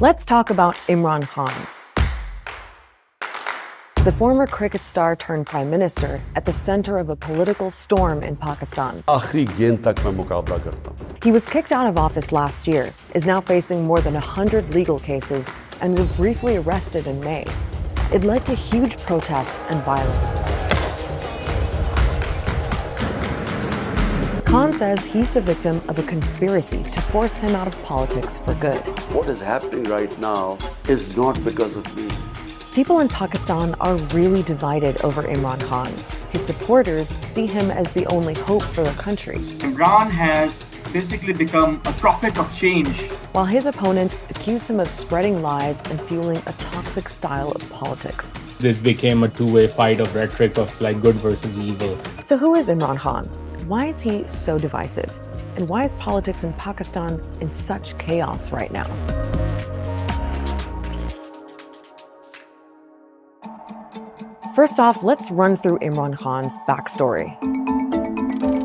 Let's talk about Imran Khan, the former cricket star turned prime minister at the center of a political storm in Pakistan. आखिरी गेंद तक मैं मुकाबला करता हूं. He was kicked out of office last year, is now facing more than 100 legal cases, and was briefly arrested in May. It led to huge protests and violence. Khan says he's the victim of a conspiracy to force him out of politics for good. What is happening right now is not because of me. People in Pakistan are really divided over Imran Khan. His supporters see him as the only hope for the country, Imran has basically become a prophet of change. while his opponents accuse him of spreading lies and fueling a toxic style of politics. This became a two-way fight of rhetoric of like good versus evil. So who is Imran Khan? Why is he so divisive? And why is politics in Pakistan in such chaos right now? First off, let's run through Imran Khan's backstory.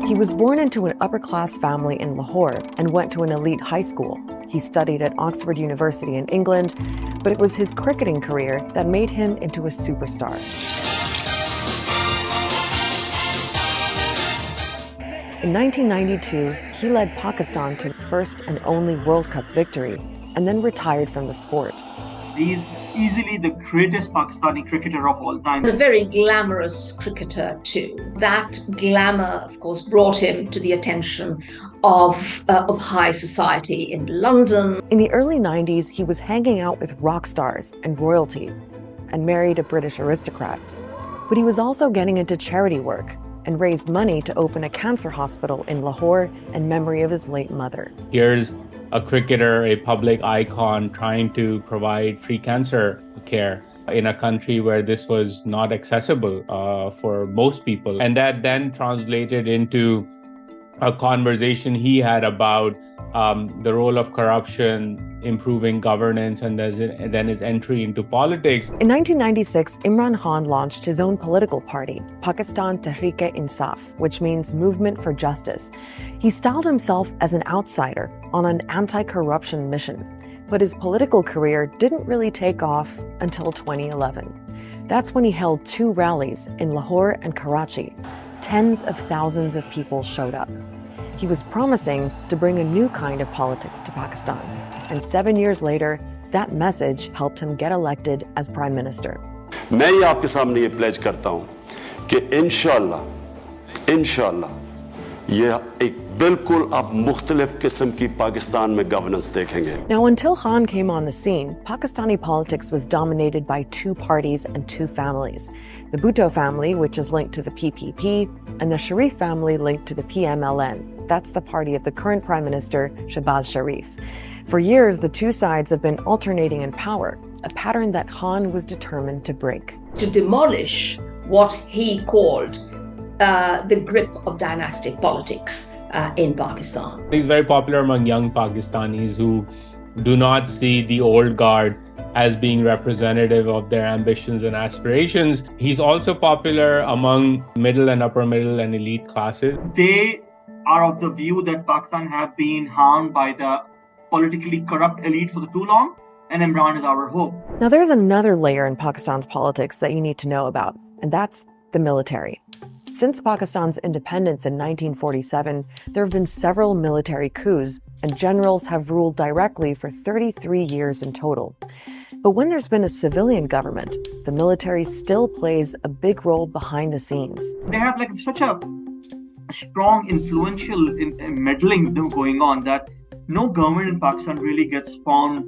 He was born into an upper-class family in Lahore and went to an elite high school. He studied at Oxford University in England, but it was his cricketing career that made him into a superstar. In 1992, he led Pakistan to its first and only World Cup victory, and then retired from the sport. He's easily the greatest Pakistani cricketer of all time. A very glamorous cricketer too. That glamour, of course, brought him to the attention of high society in London. In the early 90s, he was hanging out with rock stars and royalty and married a British aristocrat. But he was also getting into charity work and raised money to open a cancer hospital in Lahore in memory of his late mother. Here's a cricketer, a public icon, trying to provide free cancer care in a country where this was not accessible for most people. And that then translated into a conversation he had about the role of corruption, improving governance, and then his entry into politics. In 1996, Imran Khan launched his own political party, Pakistan Tehreek-e-Insaf, which means Movement for Justice. He styled himself as an outsider on an anti-corruption mission, but his political career didn't really take off until 2011. That's when he held 2 rallies in Lahore and Karachi. Tens of thousands of people showed up. He was promising to bring a new kind of politics to Pakistan. And 7 years later, that message helped him get elected as prime minister. मैं ये आपके सामने ये pledge करता हूं कि इंशाल्लाह ये एक बिल्कुल आप मुख्तलिफ किस्म की पाकिस्तान में गवर्नेंस देखेंगे. Now, until Khan came on the scene, Pakistani politics was dominated by 2 parties and 2 families. The Bhutto family, which is linked to the PPP, and the Sharif family linked to the PMLN. That's the party of the current Prime Minister, Shehbaz Sharif. For years, the 2 sides have been alternating in power, a pattern that Khan was determined to break. To demolish what he called the grip of dynastic politics in Pakistan. He's very popular among young Pakistanis who do not see the old guard as being representative of their ambitions and aspirations. He's also popular among middle and upper middle and elite classes. They are of the view that Pakistan have been harmed by the politically corrupt elite for too long, and Imran is our hope. Now, there's another layer in Pakistan's politics that you need to know about, and that's the military. Since Pakistan's independence in 1947, there have been several military coups, and generals have ruled directly for 33 years in total. But when there's been a civilian government, the military still plays a big role behind the scenes. They have like such a strong, influential meddling going on that no government in Pakistan really gets formed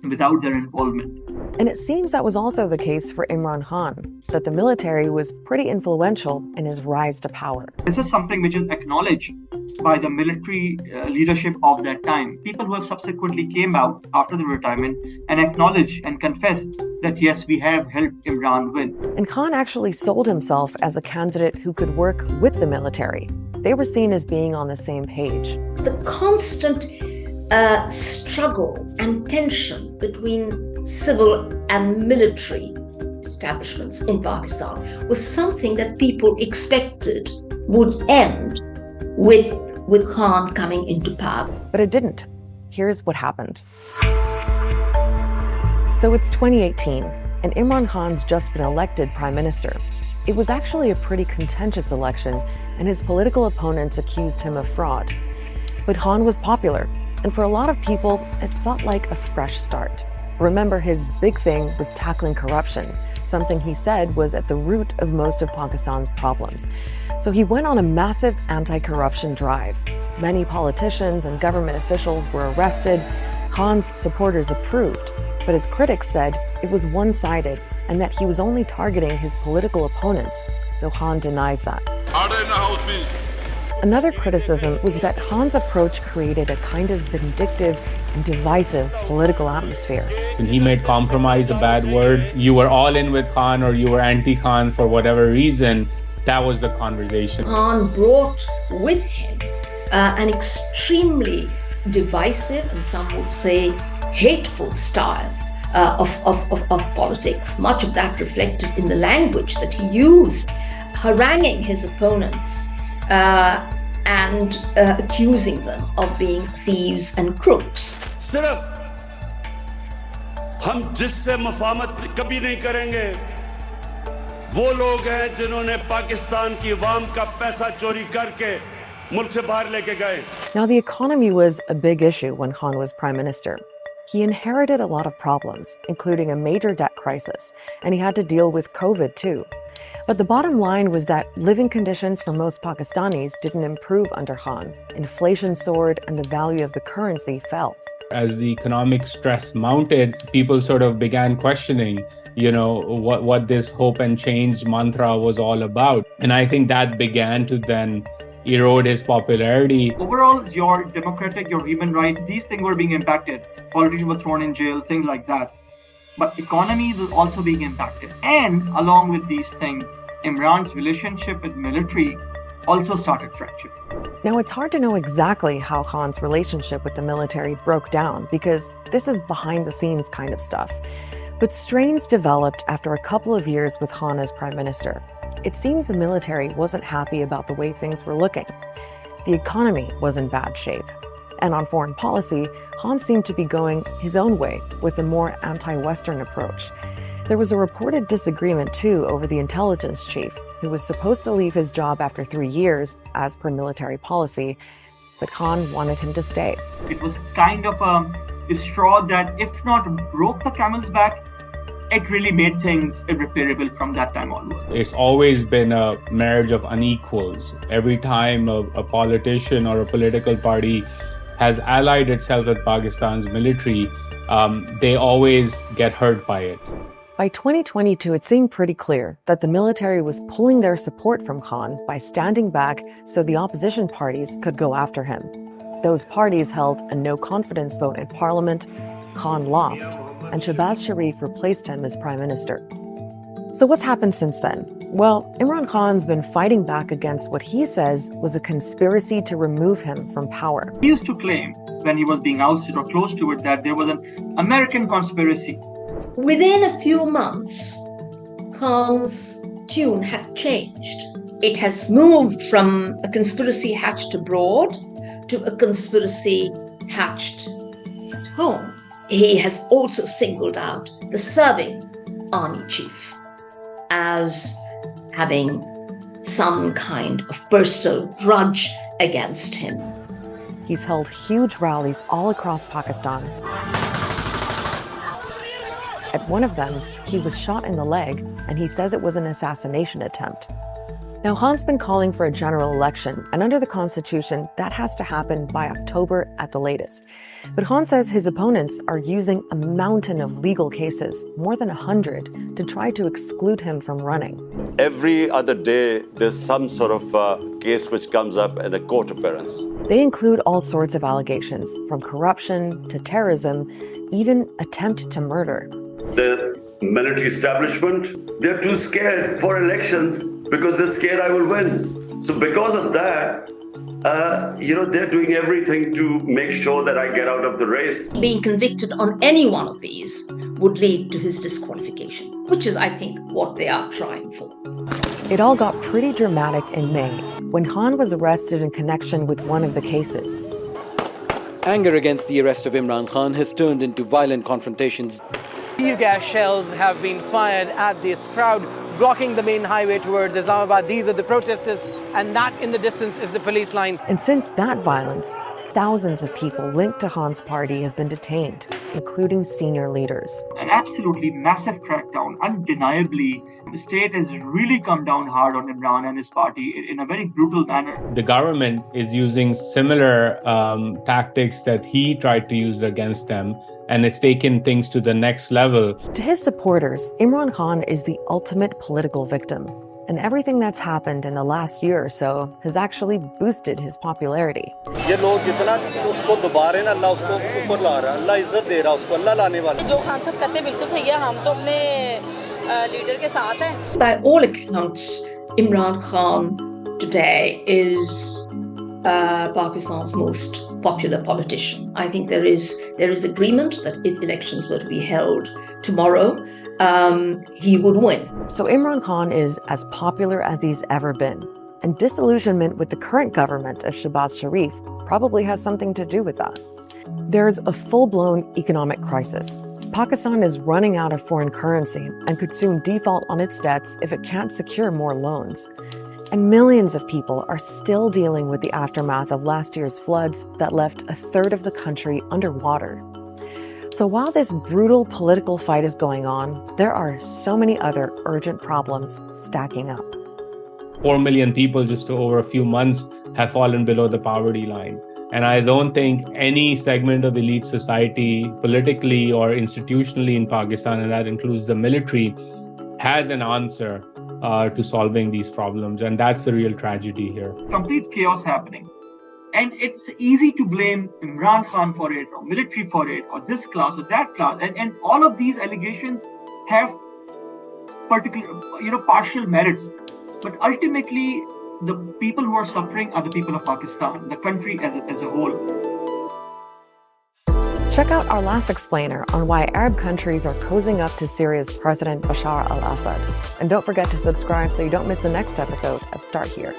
without their involvement. And it seems that was also the case for Imran Khan, that the military was pretty influential in his rise to power. This is something which is acknowledged by the military leadership of that time. People who have subsequently came out after the retirement and acknowledged and confessed that yes, we have helped Imran win. And Khan actually sold himself as a candidate who could work with the military. They were seen as being on the same page. The constant struggle and tension between civil and military establishments in Pakistan was something that people expected would end with Khan coming into power. But it didn't. Here's what happened. So it's 2018, and Imran Khan's just been elected prime minister. It was actually a pretty contentious election, and his political opponents accused him of fraud. But Khan was popular, and for a lot of people, it felt like a fresh start. Remember, his big thing was tackling corruption, something he said was at the root of most of Pakistan's problems. So he went on a massive anti-corruption drive. Many politicians and government officials were arrested. Khan's supporters approved, but his critics said it was one-sided and that he was only targeting his political opponents, though Khan denies that. Order in the house, please. Another criticism was that Khan's approach created a kind of vindictive and divisive political atmosphere. When he made compromise a bad word, you were all in with Khan or you were anti-Khan for whatever reason. That was the conversation. Khan brought with him an extremely divisive and some would say hateful style of politics. Much of that reflected in the language that he used, haranguing his opponents and accusing them of being thieves and crooks. सिर्फ हम जिससे मुफाहमत कभी नहीं करेंगे वो लोग हैं जिन्होंने पाकिस्तान की अवाम का पैसा चोरी करके मुल्क से बाहर लेके गए. Now, the economy was a big issue when Khan was prime minister. He inherited a lot of problems, including a major debt crisis, and he had to deal with COVID too. But the bottom line was that living conditions for most Pakistanis didn't improve under Khan. Inflation soared and the value of the currency fell. As the economic stress mounted, people sort of began questioning, what this hope and change mantra was all about. And I think that began to then erode his popularity. Overall, your democratic, your human rights, these things were being impacted. Politicians were thrown in jail, things like that. But economy was also being impacted. And along with these things, Imran's relationship with military also started fracturing. Now, it's hard to know exactly how Khan's relationship with the military broke down because this is behind the scenes kind of stuff. But strains developed after a couple of years with Khan as prime minister. It seems the military wasn't happy about the way things were looking. The economy was in bad shape. And on foreign policy, Khan seemed to be going his own way with a more anti-Western approach. There was a reported disagreement, too, over the intelligence chief, who was supposed to leave his job after 3 years, as per military policy, but Khan wanted him to stay. It was kind of a straw that, if not broke the camel's back, it really made things irreparable from that time onward. It's always been a marriage of unequals. Every time a politician or a political party has allied itself with Pakistan's military, they always get hurt by it. By 2022, it seemed pretty clear that the military was pulling their support from Khan by standing back so the opposition parties could go after him. Those parties held a no-confidence vote in parliament. Khan lost, and Shehbaz Sharif replaced him as prime minister. So what's happened since then? Well, Imran Khan's been fighting back against what he says was a conspiracy to remove him from power. He used to claim, when he was being ousted or close to it, that there was an American conspiracy. Within a few months, Khan's tune had changed. It has moved from a conspiracy hatched abroad to a conspiracy hatched at home. He has also singled out the serving army chief as having some kind of personal grudge against him. He's held huge rallies all across Pakistan. At one of them, he was shot in the leg, and he says it was an assassination attempt. Now, Khan's been calling for a general election, and under the constitution, that has to happen by October at the latest. But Khan says his opponents are using a mountain of legal cases, more than 100, to try to exclude him from running. Every other day, there's some sort of case which comes up in a court appearance. They include all sorts of allegations, from corruption to terrorism, even attempt to murder. The military establishment, they're too scared for elections because they're scared I will win. So because of that, they're doing everything to make sure that I get out of the race. Being convicted on any one of these would lead to his disqualification, which is, I think, what they are trying for. It all got pretty dramatic in May, when Khan was arrested in connection with one of the cases. Anger against the arrest of Imran Khan has turned into violent confrontations. Tear gas shells have been fired at this crowd, blocking the main highway towards Islamabad. These are the protesters, and that in the distance is the police line. And since that violence, thousands of people linked to Khan's party have been detained, including senior leaders. An absolutely massive crackdown, undeniably. The state has really come down hard on Imran and his party in a very brutal manner. The government is using similar tactics that he tried to use against them, and it's taken things to the next level. To his supporters, Imran Khan is the ultimate political victim. And everything that's happened in the last year or so has actually boosted his popularity. ये लोग जितना उसको दबा रहे हैं ना, अल्लाह उसको ऊपर ला रहा है, अल्लाह इज्जत दे रहा है उसको, अल्लाह लाने वाला है. जो खान साहब कहते हैं बिल्कुल सही है, हम तो अपने लीडर के साथ हैं. By all accounts, Imran Khan today is Pakistan's most popular politician. I think there is agreement that if elections were to be held tomorrow, he would win. So Imran Khan is as popular as he's ever been. And disillusionment with the current government of Shehbaz Sharif probably has something to do with that. There's a full-blown economic crisis. Pakistan is running out of foreign currency and could soon default on its debts if it can't secure more loans. And millions of people are still dealing with the aftermath of last year's floods that left a third of the country underwater. So while this brutal political fight is going on, there are so many other urgent problems stacking up. 4 million people just over a few months have fallen below the poverty line. And I don't think any segment of elite society, politically or institutionally in Pakistan, and that includes the military, has an answer to solving these problems. And that's the real tragedy here. Complete chaos happening. And it's easy to blame Imran Khan for it, or military for it, or this class or that class. And all of these allegations have partial merits. But ultimately, the people who are suffering are the people of Pakistan, the country as a whole. Check out our last explainer on why Arab countries are cozying up to Syria's President Bashar al-Assad. And don't forget to subscribe so you don't miss the next episode of Start Here.